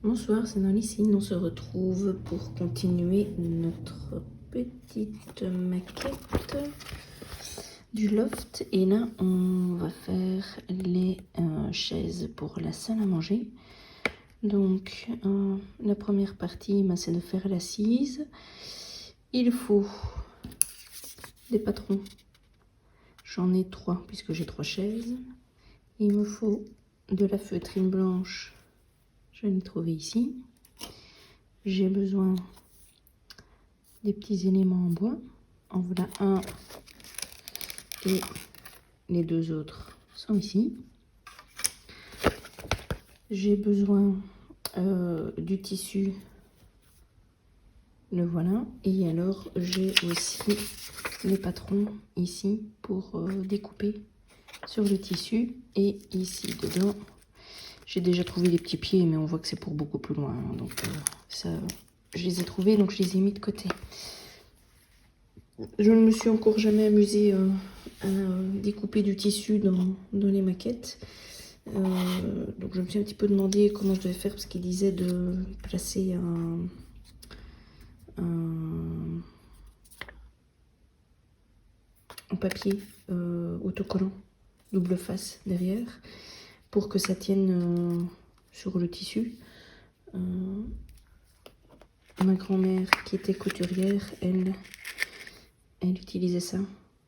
Bonsoir, c'est Nolicine. On se retrouve pour continuer notre petite maquette du loft. Et là, on va faire les chaises pour la salle à manger. Donc, la première partie, c'est de faire l'assise. Il faut des patrons. J'en ai 3 puisque j'ai 3 chaises. Il me faut de la feutrine blanche. Je l'ai trouvé ici. J'ai besoin des petits éléments en bois. En voilà un et les 2 autres sont ici. J'ai besoin du tissu. Le voilà. Et alors j'ai aussi les patrons ici pour découper sur le tissu. Et ici dedans, j'ai déjà trouvé des petits pieds, mais on voit que c'est pour beaucoup plus loin. Hein, donc ça, je les ai trouvés, donc je les ai mis de côté. Je ne me suis encore jamais amusée à découper du tissu dans les maquettes. Donc je me suis un petit peu demandé comment je devais faire, parce qu'il disait de placer un papier autocollant double face derrière pour que ça tienne sur le tissu. Ma grand-mère qui était couturière, elle utilisait ça.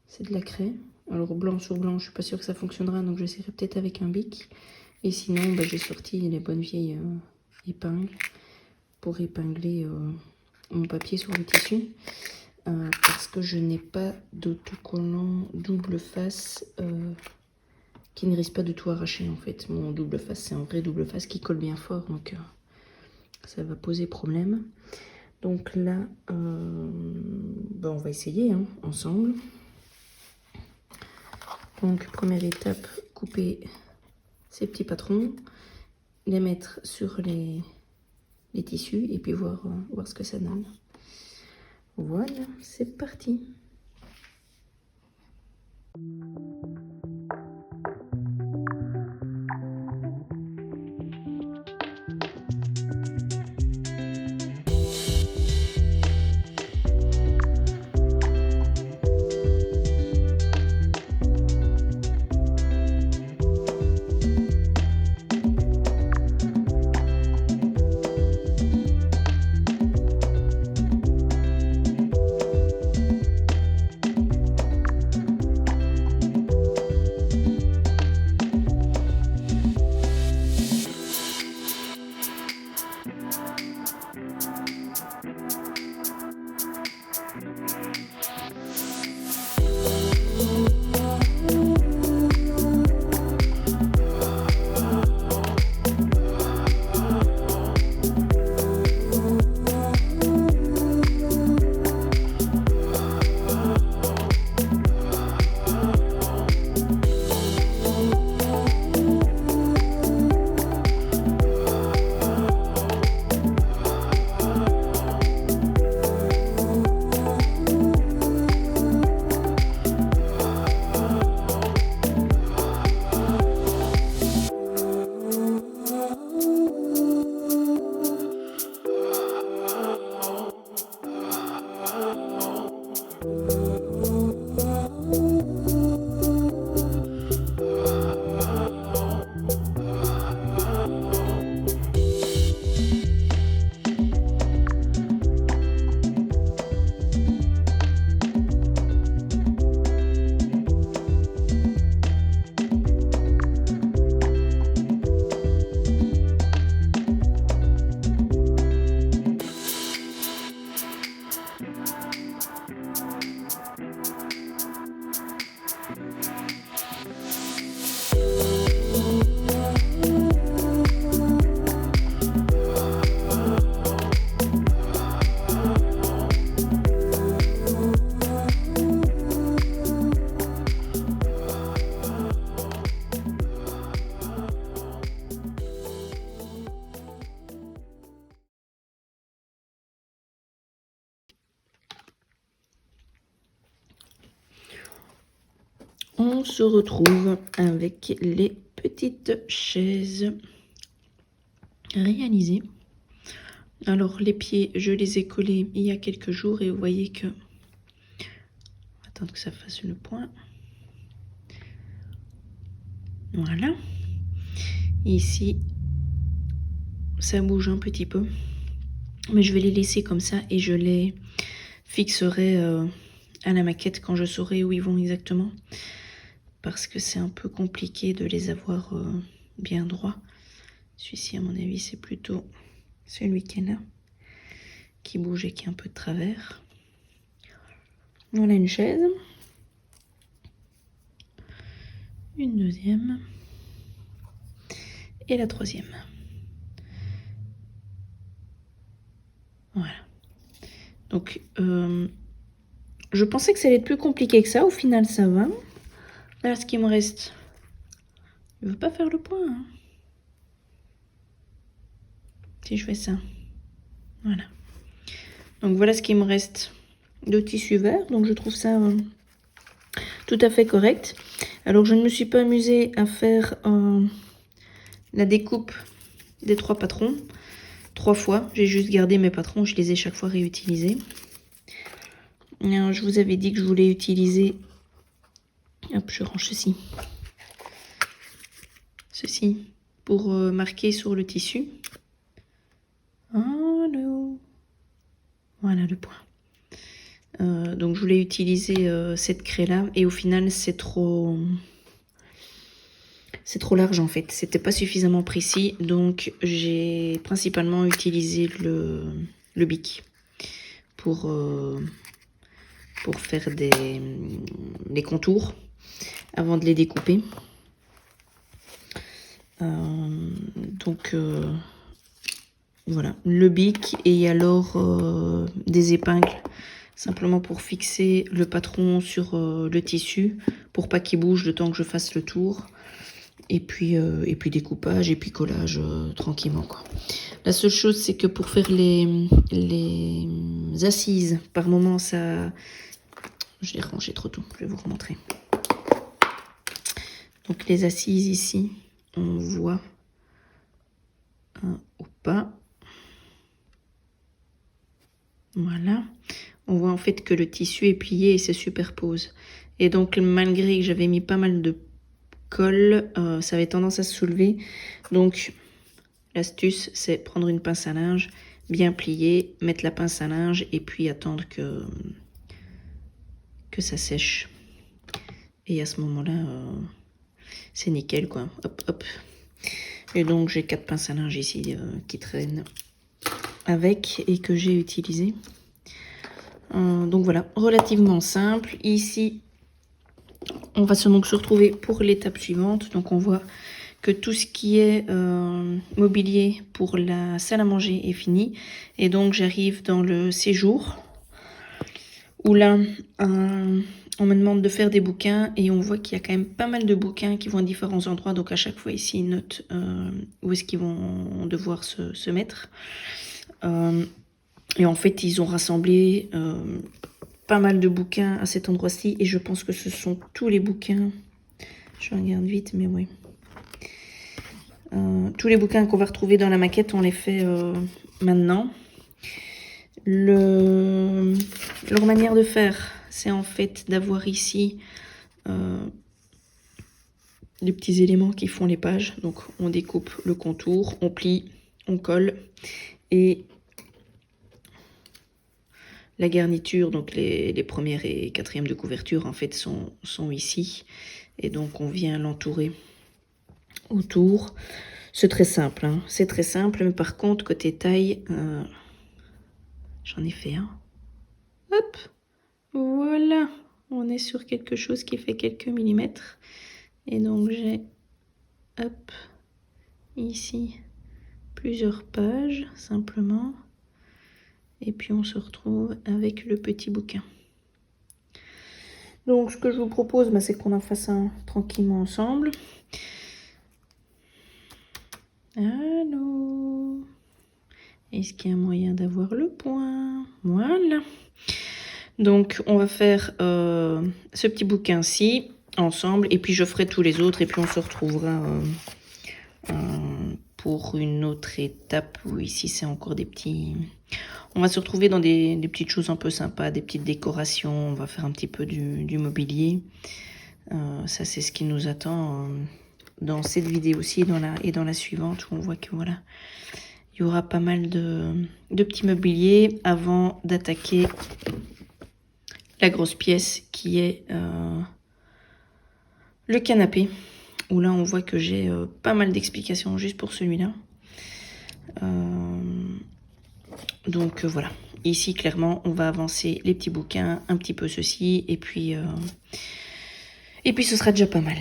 C'est de la craie. Alors blanc sur blanc, je suis pas sûre que ça fonctionnera, donc j'essaierai peut-être avec un bic. Et sinon, j'ai sorti les bonnes vieilles épingles pour épingler mon papier sur le tissu. Parce que je n'ai pas d'autocollant double face qui ne risque pas de tout arracher en fait. Mon double face, c'est un vrai double face qui colle bien fort, donc ça va poser problème. Donc là, on va essayer ensemble. Donc première étape, couper ces petits patrons, les mettre sur les tissus et puis voir ce que ça donne. Voilà, c'est parti. On se retrouve avec les petites chaises réalisées. Alors les pieds, je les ai collés il y a quelques jours et vous voyez que... Attends que ça fasse le point. Voilà. Ici, ça bouge un petit peu. Mais je vais les laisser comme ça et je les fixerai à la maquette quand je saurai où ils vont exactement. Parce que c'est un peu compliqué de les avoir bien droits. Celui-ci, à mon avis, c'est plutôt celui qui est là, qui bouge et qui est un peu de travers. Voilà une chaise. Une deuxième. Et la troisième. Voilà. Donc, je pensais que ça allait être plus compliqué que ça. Au final, ça va. Là, ce qui me reste... Je ne veux pas faire le point. Hein. Si je fais ça. Voilà. Donc, voilà ce qui me reste de tissu vert. Donc, je trouve ça tout à fait correct. Alors, je ne me suis pas amusée à faire la découpe des 3 patrons 3 fois. J'ai juste gardé mes patrons. Je les ai chaque fois réutilisés. Alors, je vous avais dit que je voulais utiliser... Hop, je range ceci. Ceci pour marquer sur le tissu. Oh, voilà le point. Donc je voulais utiliser cette craie là et au final c'est trop large en fait. C'était pas suffisamment précis donc j'ai principalement utilisé le bic pour faire des contours avant de les découper. Donc voilà, le bic et alors des épingles simplement pour fixer le patron sur le tissu pour pas qu'il bouge le temps que je fasse le tour et puis découpage et puis collage tranquillement quoi. La seule chose c'est que pour faire les assises par moment ça... Je l'ai rangé trop tôt, je vais vous remontrer. Donc les assises ici, on voit ou pas. Voilà. On voit en fait que le tissu est plié et se superpose. Et donc malgré que j'avais mis pas mal de colle, ça avait tendance à se soulever. Donc l'astuce c'est prendre une pince à linge, bien plier, mettre la pince à linge et puis attendre que ça sèche. Et à ce moment-là, c'est nickel quoi. Hop hop. Et donc j'ai 4 pinces à linge ici qui traînent avec et que j'ai utilisé. Donc voilà, relativement simple. Ici, on va donc se retrouver pour l'étape suivante. Donc on voit que tout ce qui est mobilier pour la salle à manger est fini. Et donc j'arrive dans le séjour où là, on me demande de faire des bouquins et on voit qu'il y a quand même pas mal de bouquins qui vont à différents endroits. Donc à chaque fois ici, ils notent où est-ce qu'ils vont devoir se mettre. Et en fait, ils ont rassemblé pas mal de bouquins à cet endroit-ci. Et je pense que ce sont tous les bouquins. Je regarde vite, mais oui. Tous les bouquins qu'on va retrouver dans la maquette, on les fait maintenant. Leur manière de faire, c'est en fait d'avoir ici les petits éléments qui font les pages. Donc, on découpe le contour, on plie, on colle et... La garniture, donc les premières et quatrièmes de couverture, en fait, sont ici. Et donc, on vient l'entourer autour. C'est très simple, hein. C'est très simple. Mais par contre, côté taille, j'en ai fait un. Hop, voilà. On est sur quelque chose qui fait quelques millimètres. Et donc, j'ai, hop, ici, plusieurs pages, simplement. Et puis on se retrouve avec le petit bouquin. Donc ce que je vous propose, c'est qu'on en fasse un tranquillement ensemble. Allô? Est-ce qu'il y a un moyen d'avoir le point? Voilà. Donc on va faire ce petit bouquin-ci ensemble. Et puis je ferai tous les autres. Et puis on se retrouvera pour une autre étape où ici c'est encore des petits... On va se retrouver dans des petites choses un peu sympas, des petites décorations, on va faire un petit peu du mobilier. Ça c'est ce qui nous attend dans cette vidéo-ci et dans la suivante où on voit que voilà, il y aura pas mal de petits mobiliers avant d'attaquer la grosse pièce qui est le canapé. Où là on voit que j'ai pas mal d'explications juste pour celui-là. Donc voilà, ici clairement on va avancer les petits bouquins, un petit peu ceci et puis ce sera déjà pas mal.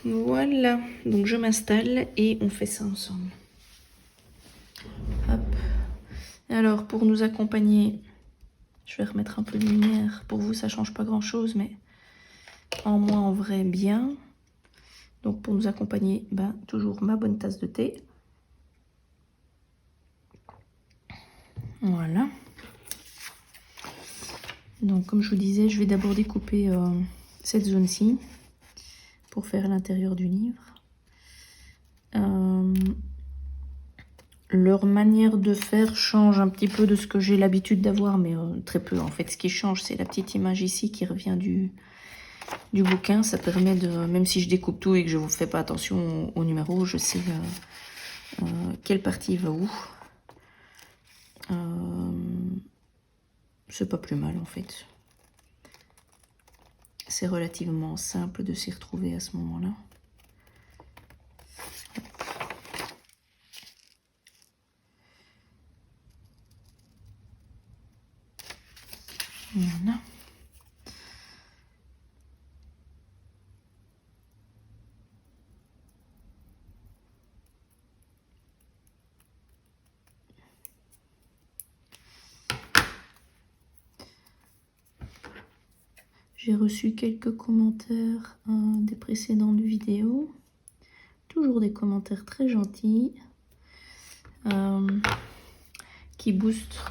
Voilà, donc je m'installe et on fait ça ensemble. Hop. Alors pour nous accompagner, je vais remettre un peu de lumière. Pour vous ça change pas grand chose, mais en moi en vrai bien. Donc pour nous accompagner, toujours ma bonne tasse de thé. Voilà. Donc comme je vous disais, je vais d'abord découper cette zone-ci pour faire l'intérieur du livre. Leur manière de faire change un petit peu de ce que j'ai l'habitude d'avoir, mais très peu. En fait, ce qui change, c'est la petite image ici qui revient du bouquin. Ça permet de, même si je découpe tout et que je ne vous fais pas attention au numéro, je sais quelle partie va où. C'est pas plus mal en fait. C'est relativement simple de s'y retrouver à ce moment-là. Voilà. J'ai reçu quelques commentaires des précédentes vidéos. Toujours des commentaires très gentils qui boostent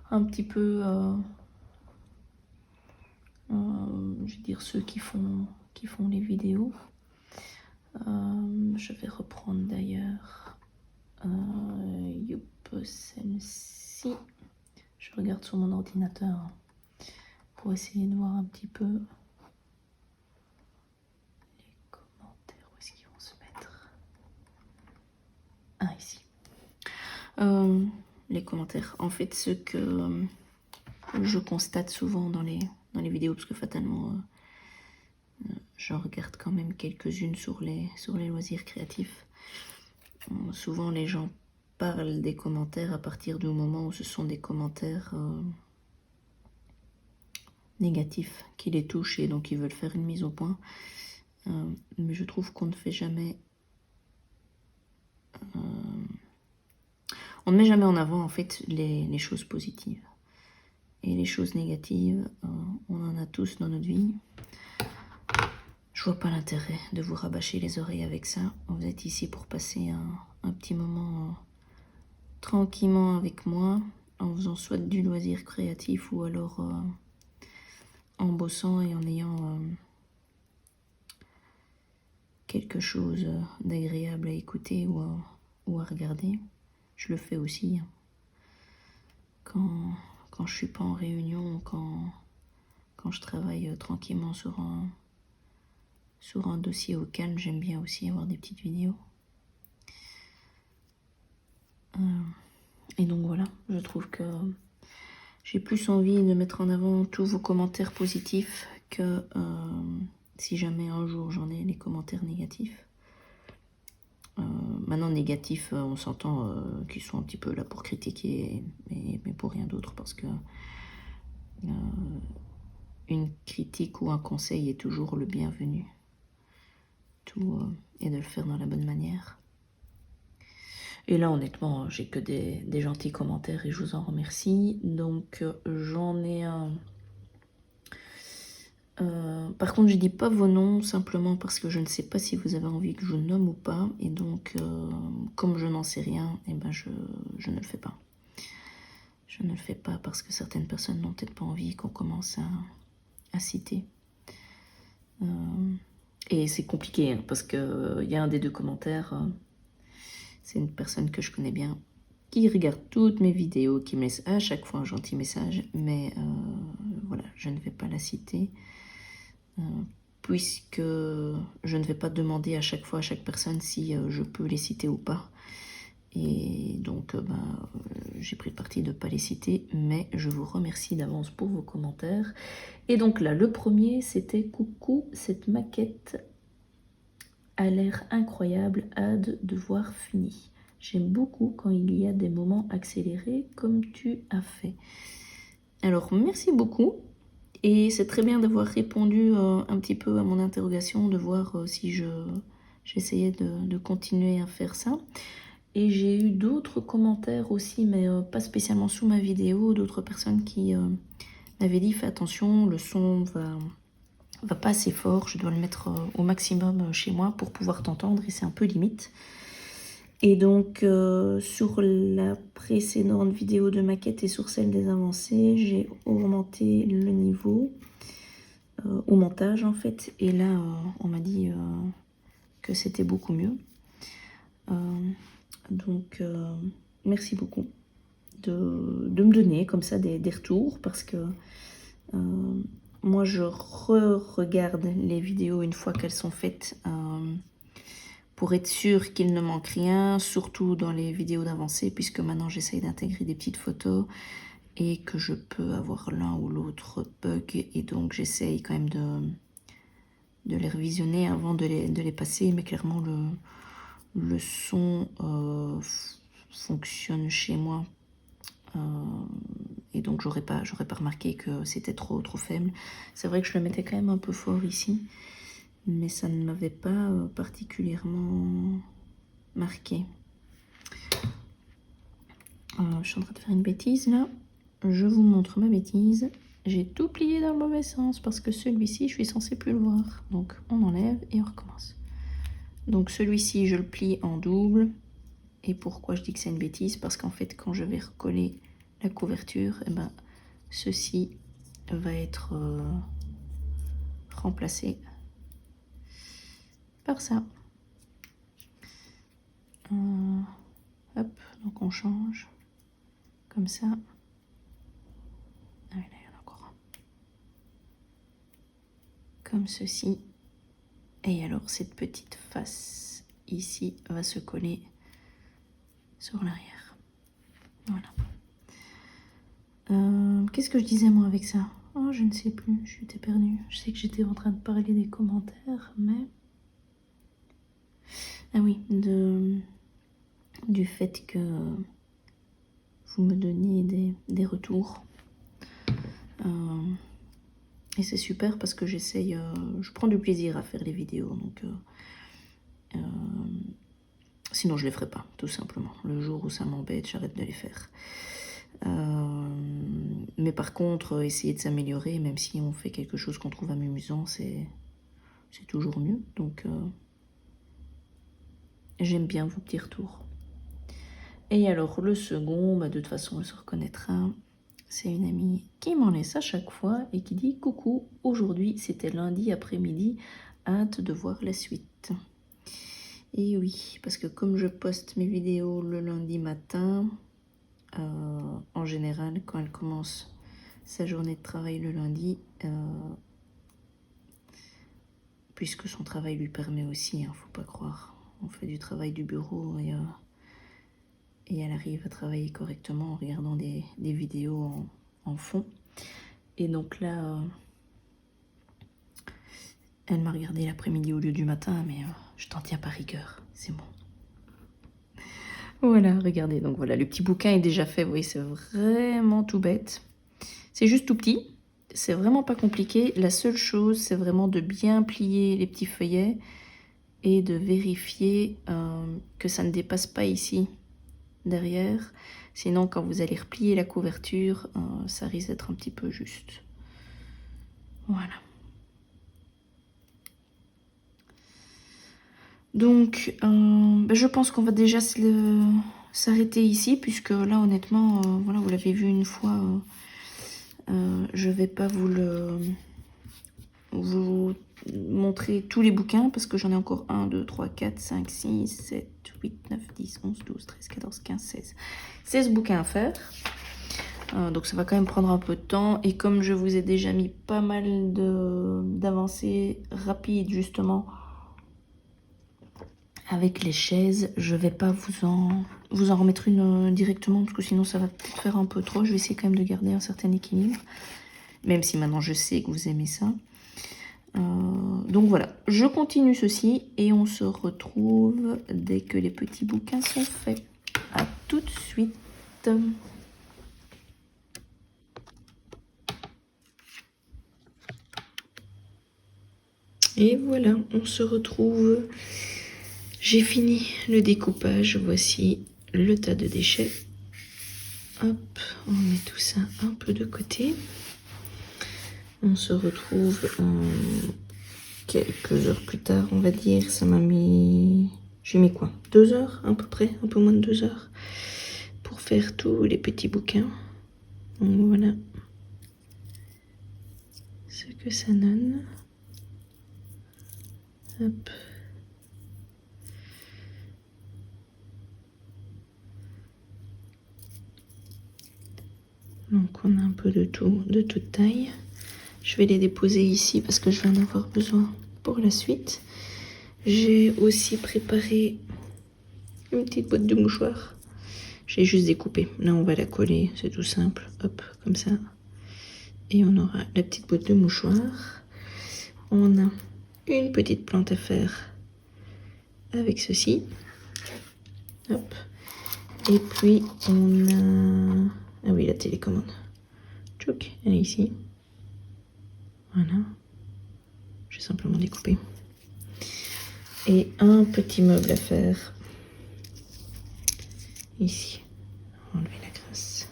un petit peu, je veux dire, ceux qui font les vidéos. Je vais reprendre d'ailleurs celle-ci. Je regarde sur mon ordinateur pour essayer de voir un petit peu les commentaires. Où est-ce qu'ils vont se mettre? Ah, ici. Les commentaires. En fait, ce que je constate souvent dans les vidéos, parce que fatalement, j'en regarde quand même quelques-unes sur les loisirs créatifs. Souvent, les gens parlent des commentaires à partir du moment où ce sont des commentaires négatifs qui les touchent et donc ils veulent faire une mise au point. Mais je trouve qu'on ne fait jamais... on ne met jamais en avant en fait les choses positives. Et les choses négatives, on en a tous dans notre vie. Je vois pas l'intérêt de vous rabâcher les oreilles avec ça. Vous êtes ici pour passer un petit moment tranquillement avec moi, en faisant soit du loisir créatif ou alors en bossant et en ayant quelque chose d'agréable à écouter ou à regarder. Je le fais aussi quand je suis pas en réunion, quand je travaille tranquillement sur un dossier au calme. J'aime bien aussi avoir des petites vidéos. Et donc voilà, je trouve que j'ai plus envie de mettre en avant tous vos commentaires positifs que si jamais un jour j'en ai les commentaires négatifs. Maintenant, négatifs, on s'entend qu'ils sont un petit peu là pour critiquer, mais pour rien d'autre, parce que une critique ou un conseil est toujours le bienvenu. Tout est de le faire dans la bonne manière. Et là, honnêtement, j'ai que des gentils commentaires et je vous en remercie. Donc, j'en ai un... par contre, je dis pas vos noms simplement parce que je ne sais pas si vous avez envie que je nomme ou pas. Et donc, comme je n'en sais rien, eh ben je ne le fais pas. Je ne le fais pas parce que certaines personnes n'ont peut-être pas envie qu'on commence à citer. Et c'est compliqué hein, parce qu'il y a un des deux commentaires C'est une personne que je connais bien, qui regarde toutes mes vidéos, qui me laisse à chaque fois un gentil message, mais voilà, je ne vais pas la citer, puisque je ne vais pas demander à chaque fois à chaque personne si je peux les citer ou pas. Et donc, j'ai pris le parti de ne pas les citer, mais je vous remercie d'avance pour vos commentaires. Et donc là, le premier, c'était « Coucou, cette maquette a l'air incroyable, hâte de voir fini. J'aime beaucoup quand il y a des moments accélérés comme tu as fait. » Alors, merci beaucoup. Et c'est très bien d'avoir répondu un petit peu à mon interrogation, de voir si j'essayais de continuer à faire ça. Et j'ai eu d'autres commentaires aussi, mais pas spécialement sous ma vidéo, d'autres personnes qui m'avaient dit « Fais attention, le son va pas assez fort, je dois le mettre au maximum chez moi pour pouvoir t'entendre et c'est un peu limite. » Et donc, sur la précédente vidéo de maquette et sur celle des avancées, j'ai augmenté le niveau au montage en fait. Et là, on m'a dit que c'était beaucoup mieux. Donc, merci beaucoup de me donner comme ça des retours parce que moi, je regarde les vidéos une fois qu'elles sont faites pour être sûre qu'il ne manque rien, surtout dans les vidéos d'avancée, puisque maintenant j'essaye d'intégrer des petites photos et que je peux avoir l'un ou l'autre bug. Et donc, j'essaye quand même de les revisionner avant de les passer. Mais clairement, le son fonctionne chez moi. Et donc j'aurais pas remarqué que c'était trop faible. C'est vrai que je le mettais quand même un peu fort ici, mais ça ne m'avait pas particulièrement marqué. Je suis en train de faire une bêtise là. Je vous montre ma bêtise. J'ai tout plié dans le mauvais sens parce que celui-ci, je suis censée plus le voir. Donc on enlève et on recommence. Donc celui-ci, je le plie en double. Et pourquoi je dis que c'est une bêtise? Parce qu'en fait, quand je vais recoller la couverture, eh ben, ceci va être remplacé par ça. Hop, donc on change comme ça. Ah, là, il y en a encore un. Comme ceci. Et alors cette petite face ici va se coller sur l'arrière. Voilà. Qu'est-ce que je disais moi avec ça? Oh, je ne sais plus, j'étais perdue. Je sais que j'étais en train de parler des commentaires, mais... Ah oui, du fait que vous me donniez des retours. Et c'est super parce que j'essaye, je prends du plaisir à faire les vidéos, donc sinon je les ferai pas, tout simplement. Le jour où ça m'embête, j'arrête de les faire. Mais par contre, essayer de s'améliorer, même si on fait quelque chose qu'on trouve amusant, c'est toujours mieux. Donc, j'aime bien vos petits retours. Et alors, le second, de toute façon, elle se reconnaîtra. C'est une amie qui m'en laisse à chaque fois et qui dit « Coucou, aujourd'hui, c'était lundi après-midi, hâte de voir la suite. » Et oui, parce que comme je poste mes vidéos le lundi matin... en général, quand elle commence sa journée de travail le lundi, puisque son travail lui permet aussi, hein, faut pas croire, on fait du travail du bureau et elle arrive à travailler correctement en regardant des vidéos en fond. Et donc là, elle m'a regardé l'après-midi au lieu du matin, mais je t'en tiens par rigueur, c'est bon. Voilà, regardez, donc voilà, le petit bouquin est déjà fait, vous voyez, c'est vraiment tout bête. C'est juste tout petit, c'est vraiment pas compliqué. La seule chose, c'est vraiment de bien plier les petits feuillets et de vérifier que ça ne dépasse pas ici, derrière. Sinon, quand vous allez replier la couverture, ça risque d'être un petit peu juste. Voilà. Donc, je pense qu'on va déjà s'arrêter ici, puisque là, honnêtement, voilà, vous l'avez vu une fois, je vais pas vous vous montrer tous les bouquins parce que j'en ai encore 1, 2, 3, 4, 5, 6, 7, 8, 9, 10, 11, 12, 13, 14, 15, 16. 16 bouquins à faire. Donc ça va quand même prendre un peu de temps. Et comme je vous ai déjà mis pas mal d'avancées rapides justement avec les chaises, je vais pas vous en remettre une directement parce que sinon ça va peut-être faire un peu trop. Je vais essayer quand même de garder un certain équilibre. Même si maintenant je sais que vous aimez ça. Donc voilà, je continue ceci et on se retrouve dès que les petits bouquins sont faits. À tout de suite. Et voilà, on se retrouve. J'ai fini le découpage. Voici le tas de déchets. Hop, on met tout ça un peu de côté. On se retrouve quelques heures plus tard, on va dire. Ça m'a mis... J'ai mis quoi? 2 heures à peu près, un peu moins de 2 heures pour faire tous les petits bouquins. Donc voilà ce que ça donne. Hop. Donc on a un peu de tout, de toute taille. Je vais les déposer ici parce que je vais en avoir besoin pour la suite. J'ai aussi préparé une petite boîte de mouchoirs. J'ai juste découpé. Là on va la coller, c'est tout simple. Hop, comme ça. Et on aura la petite boîte de mouchoirs. On a une petite plante à faire avec ceci. Hop. Et puis on a... Ah oui, la télécommande. Tchouk, elle est ici. Voilà. J'ai simplement découpé. Et un petit meuble à faire. Ici. Enlever la graisse.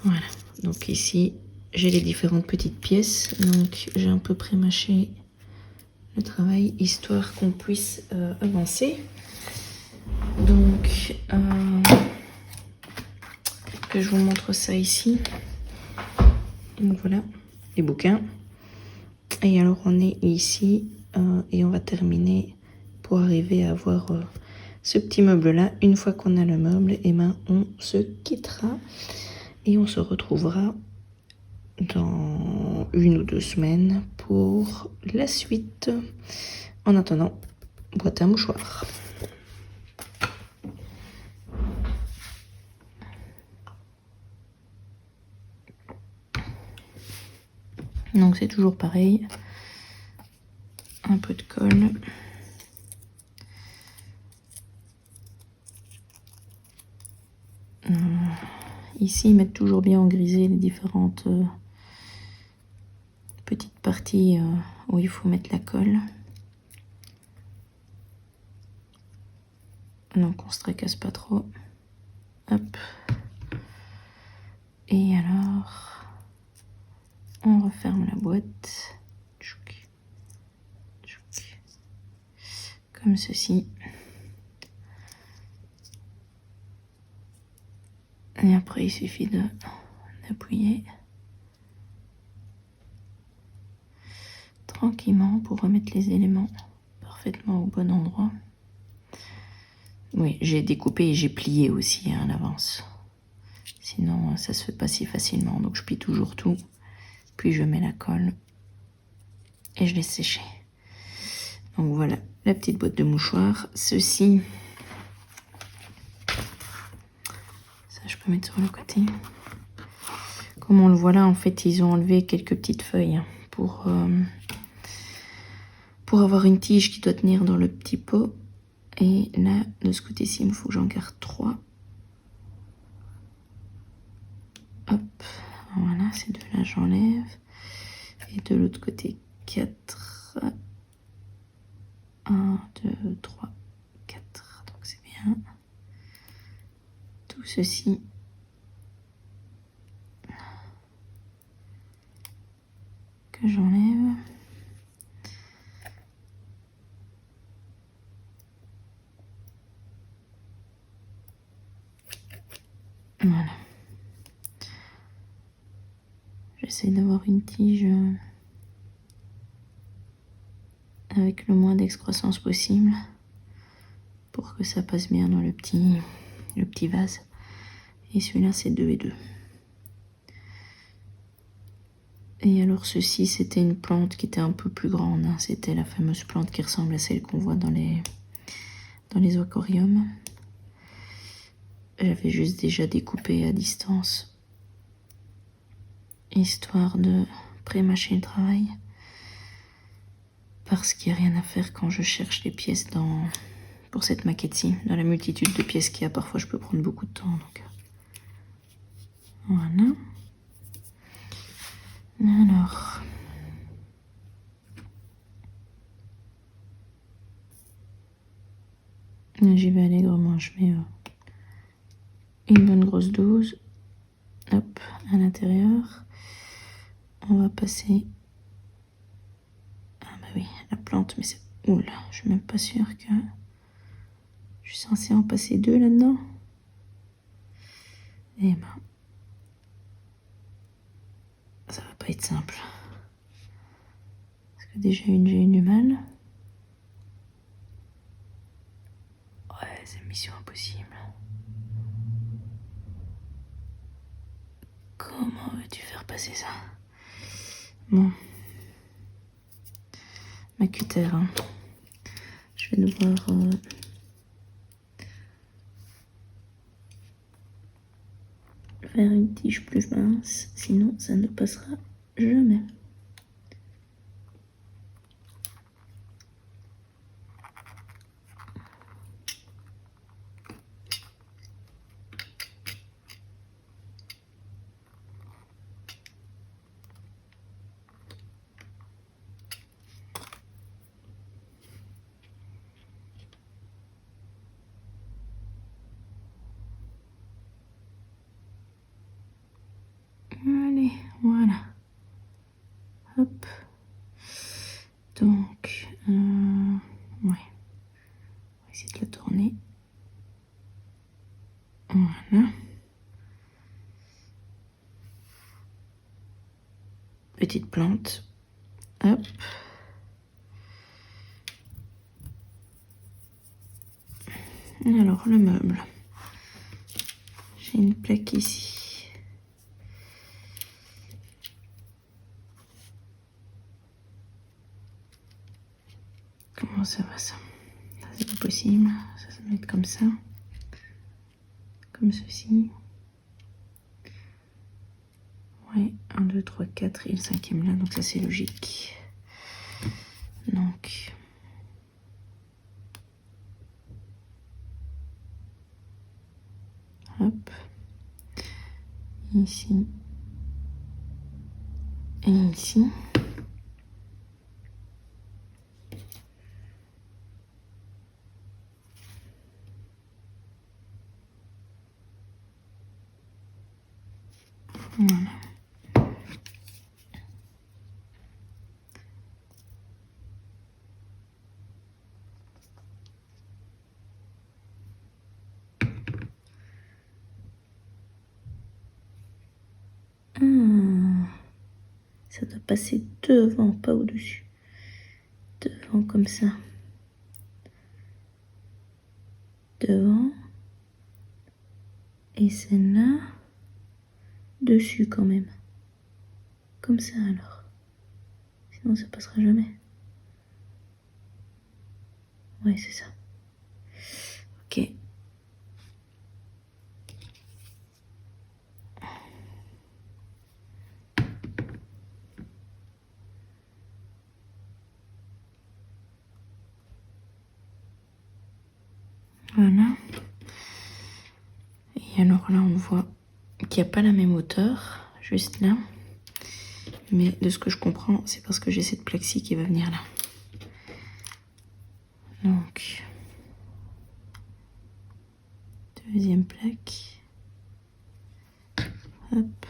Voilà. Donc ici, j'ai les différentes petites pièces. Donc j'ai un peu pré-mâché le travail, histoire qu'on puisse avancer. Donc, que je vous montre ça ici. Donc voilà, les bouquins. Et alors on est ici et on va terminer pour arriver à avoir ce petit meuble là. Une fois qu'on a le meuble, et ben on se quittera et on se retrouvera dans 1 ou 2 semaines pour la suite. En attendant, boîte à mouchoirs. Donc c'est toujours pareil, un peu de colle. Ici, ils mettent toujours bien en grisé les différentes petites parties où il faut mettre la colle. Donc on se tracasse pas trop. Hop. Et alors, on referme la boîte. Tchouk. Tchouk. Comme ceci. Et après, il suffit d'appuyer tranquillement pour remettre les éléments parfaitement au bon endroit. Oui, j'ai découpé et j'ai plié aussi à l'avance. Sinon, ça se fait pas si facilement. Donc, je plie toujours tout. Puis, je mets la colle et je laisse sécher. Donc, voilà la petite boîte de mouchoirs. Ceci, ça, je peux mettre sur le côté. Comme on le voit là, en fait, ils ont enlevé quelques petites feuilles pour avoir une tige qui doit tenir dans le petit pot. Et là, de ce côté-ci, il me faut que j'en garde 3. Hop, voilà, ces deux-là, j'enlève. Et de l'autre côté, 4. 1, 2, 3, 4. Donc c'est bien. Tout ceci. Que j'enlève. Voilà. J'essaie d'avoir une tige avec le moins d'excroissance possible pour que ça passe bien dans le petit vase. Et celui-là, c'est 2 et 2. Et alors ceci, c'était une plante qui était un peu plus grande. Hein. C'était la fameuse plante qui ressemble à celle qu'on voit dans les aquariums. J'avais juste déjà découpé à distance, histoire de pré-mâcher le travail. Parce qu'il n'y a rien à faire quand je cherche les pièces pour cette maquette-ci. Dans la multitude de pièces qu'il y a, parfois je peux prendre beaucoup de temps. Donc. Voilà. Alors. J'y vais allègrement. Je mets une bonne grosse dose. Hop, à l'intérieur. On va passer. Ah bah oui, la plante, mais c'est. Oula, je suis même pas sûre que. Je suis censée en passer 2 là-dedans. Eh ben. Ça va pas être simple. Parce que déjà j'ai eu du mal. Ouais, c'est mission impossible. Comment veux-tu faire passer ça? Bon. Ma cutter, hein. Je vais devoir faire une tige plus mince, sinon ça ne passera jamais. Allez, voilà. Hop. Donc, ouais. On va essayer de le tourner. Voilà. Petite plante. Hop. Alors, le meuble. J'ai une plaque ici. Comment ça va ça? Ça c'est pas possible. Ça doit être comme ça. Comme ceci. Ouais, 1, 2, 3, 4 et le 5e là, donc ça c'est logique. Donc. Hop. Ici. Et ici. Voilà. Ça doit passer devant, pas au-dessus. Devant comme ça. Devant. Et celle-là, dessus quand même. Comme ça alors. Sinon ça passera jamais. Ouais, c'est ça. Ok. Voilà. Et alors là, on voit qu'il n'y a pas la même hauteur, juste là. Mais de ce que je comprends, c'est parce que j'ai cette plaque-ci qui va venir là. Donc, deuxième plaque. Hop.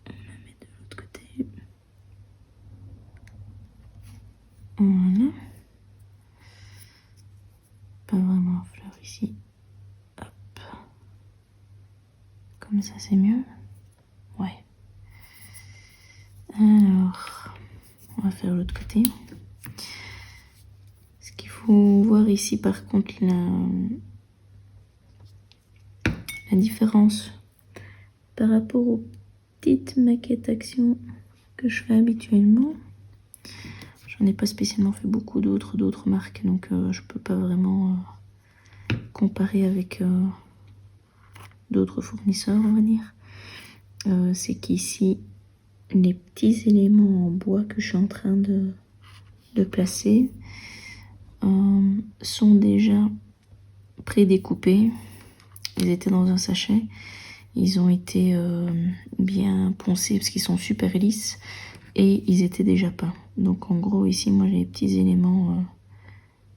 On la met de l'autre côté. Voilà. Pas vraiment fleur ici. Hop. Comme ça, c'est mieux. Ouais. Alors. va faire l'autre côté. Ce qu'il faut voir ici par contre, la différence par rapport aux petites maquettes action que je fais habituellement. J'en ai pas spécialement fait beaucoup d'autres marques, donc je peux pas vraiment comparer avec d'autres fournisseurs, on va dire. C'est qu'ici, les petits éléments en bois que je suis en train de placer sont déjà prédécoupés. Ils étaient dans un sachet. Ils ont été bien poncés parce qu'ils sont super lisses et ils étaient déjà peints. Donc en gros ici moi j'ai les petits éléments.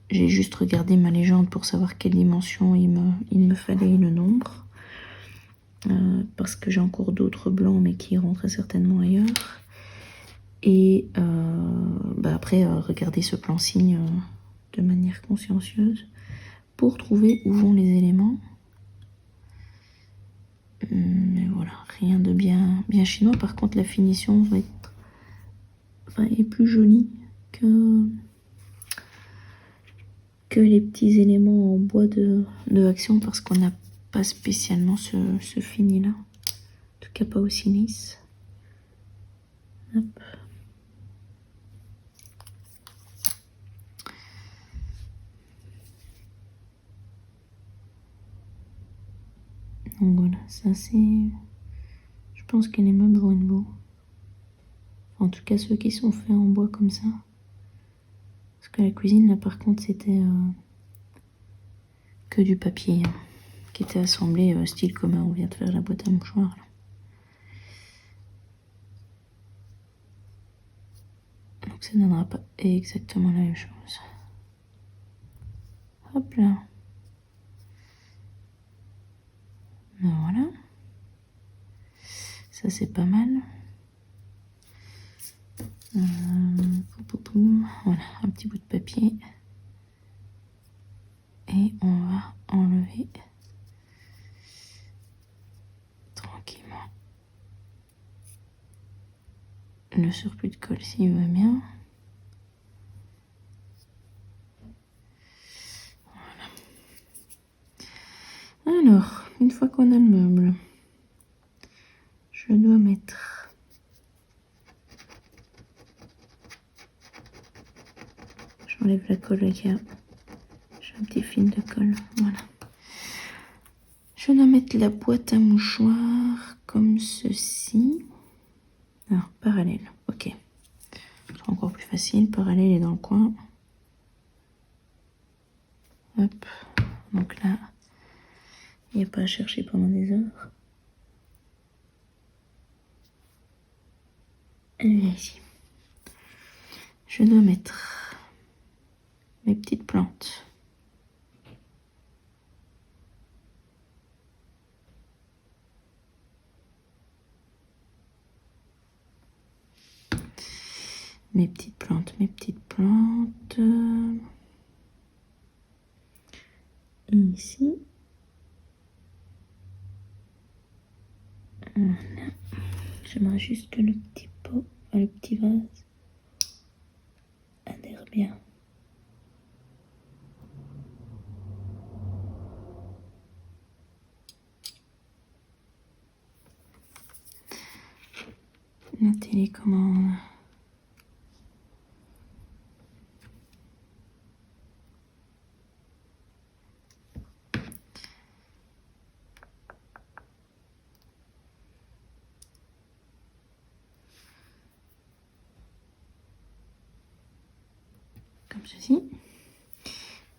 J'ai juste regardé ma légende pour savoir quelle dimension il me fallait, le nombre. Parce que j'ai encore d'autres blancs mais qui iront très certainement ailleurs. Et après regarder ce plan signe de manière consciencieuse pour trouver où vont les éléments. Mais voilà, rien de bien chinois. Par contre la finition va être est plus jolie que les petits éléments en bois de action, parce qu'on n'a pas spécialement ce fini là, en tout cas pas aussi lisse. Hop. Donc voilà, ça c'est, je pense que les meubles vont être beaux, en tout cas ceux qui sont faits en bois comme ça, parce que la cuisine là par contre c'était que du papier qui était assemblé style commun. On vient de faire la boîte à mouchoirs là. Donc ça ne donnera pas exactement la même chose. Hop là. Ben voilà. Ça c'est pas mal. Voilà, un petit bout de papier. Et on va enlever tranquillement le surplus de colle s'il va bien. Voilà. Alors, une fois qu'on a le meuble, je dois mettre j'enlève la colle là, j'ai un petit film de colle, voilà. Je dois mettre la boîte à mouchoirs comme ceci. Alors, parallèle, ok. C'est encore plus facile, parallèle est dans le coin. Hop, donc là, il n'y a pas à chercher pendant des heures. Elle vient ici. Je dois mettre mes petites plantes. Mes petites plantes. Et ici. Voilà. J'aimerais juste le petit pot, le petit vase adhère bien. La télécommande. Comme ceci.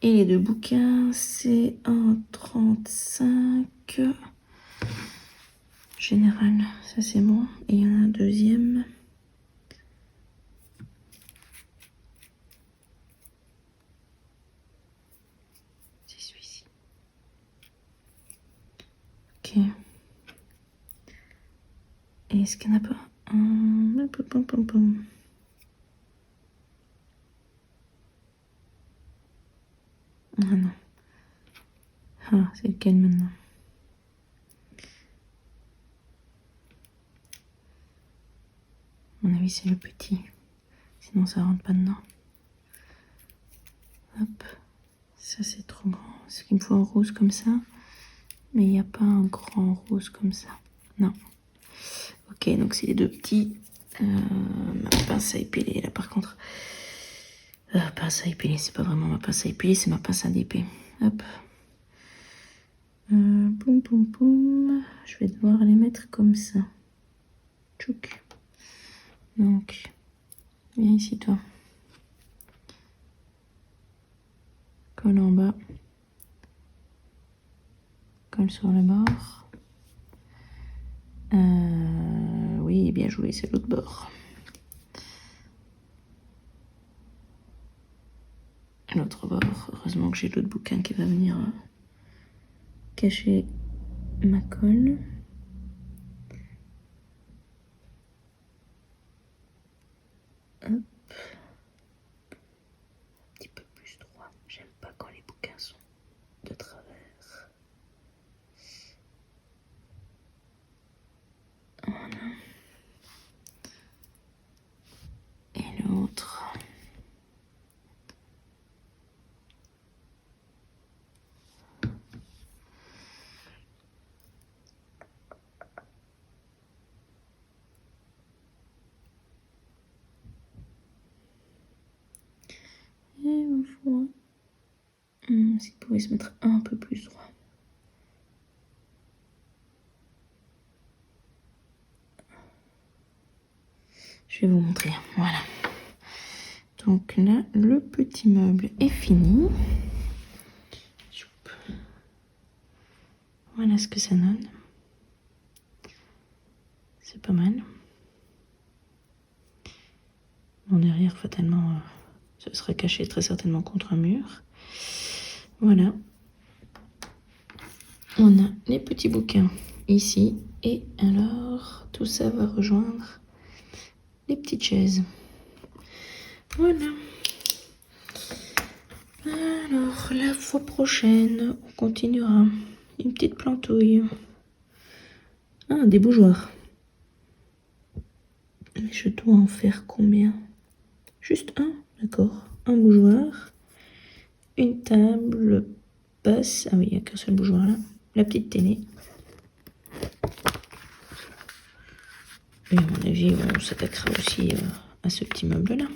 Et les deux bouquins, c'est un 35 général, ça c'est bon. Et il y en a un deuxième. C'est celui-ci. Ok. Et est-ce qu'il n'y en a pas un... Ah non. Ah, c'est lequel maintenant? À mon avis, c'est le petit. Sinon ça rentre pas dedans. Hop. Ça c'est trop grand. Est-ce qu'il me faut un rose comme ça? Mais il n'y a pas un grand rose comme ça. Non. Ok, donc c'est les deux petits. Ma pince à épiler là par contre. Pince à épiler, c'est pas vraiment ma pince à épiler, c'est ma pince à dépée. Hop. Boum boum boum. Je vais devoir les mettre comme ça. Tchouk. Donc, viens ici toi. Colle en bas. Colle sur le bord. Oui, bien joué, c'est l'autre bord. L'autre bord, heureusement que j'ai l'autre bouquin qui va venir cacher ma colle. Hop. Un petit peu plus droit. J'aime pas quand les bouquins sont de travers. Voilà. Et l'autre. Et voilà. S'il pouvait se mettre un peu plus droit. Je vais vous montrer. Voilà. Donc là, le petit meuble est fini. Voilà ce que ça donne. C'est pas mal. Bon, derrière, fatalement, ce serait caché très certainement contre un mur. Voilà. On a les petits bouquins ici. Et alors, tout ça va rejoindre les petites chaises. Voilà. Alors, la fois prochaine, on continuera. Une petite plantouille. Ah, des bougeoirs. Je dois en faire combien? Juste un, d'accord. Un bougeoir. Une table basse. Ah oui, il n'y a qu'un seul bougeoir là. La petite télé. Et à mon avis, on s'attaquera aussi à ce petit meuble là.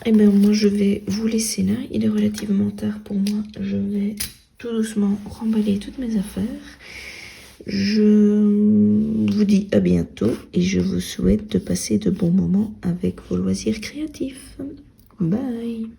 Et bien moi je vais vous laisser là. Il est relativement tard pour moi. Je vais tout doucement remballer toutes mes affaires. Je vous dis à bientôt et je vous souhaite de passer de bons moments avec vos loisirs créatifs. Bye!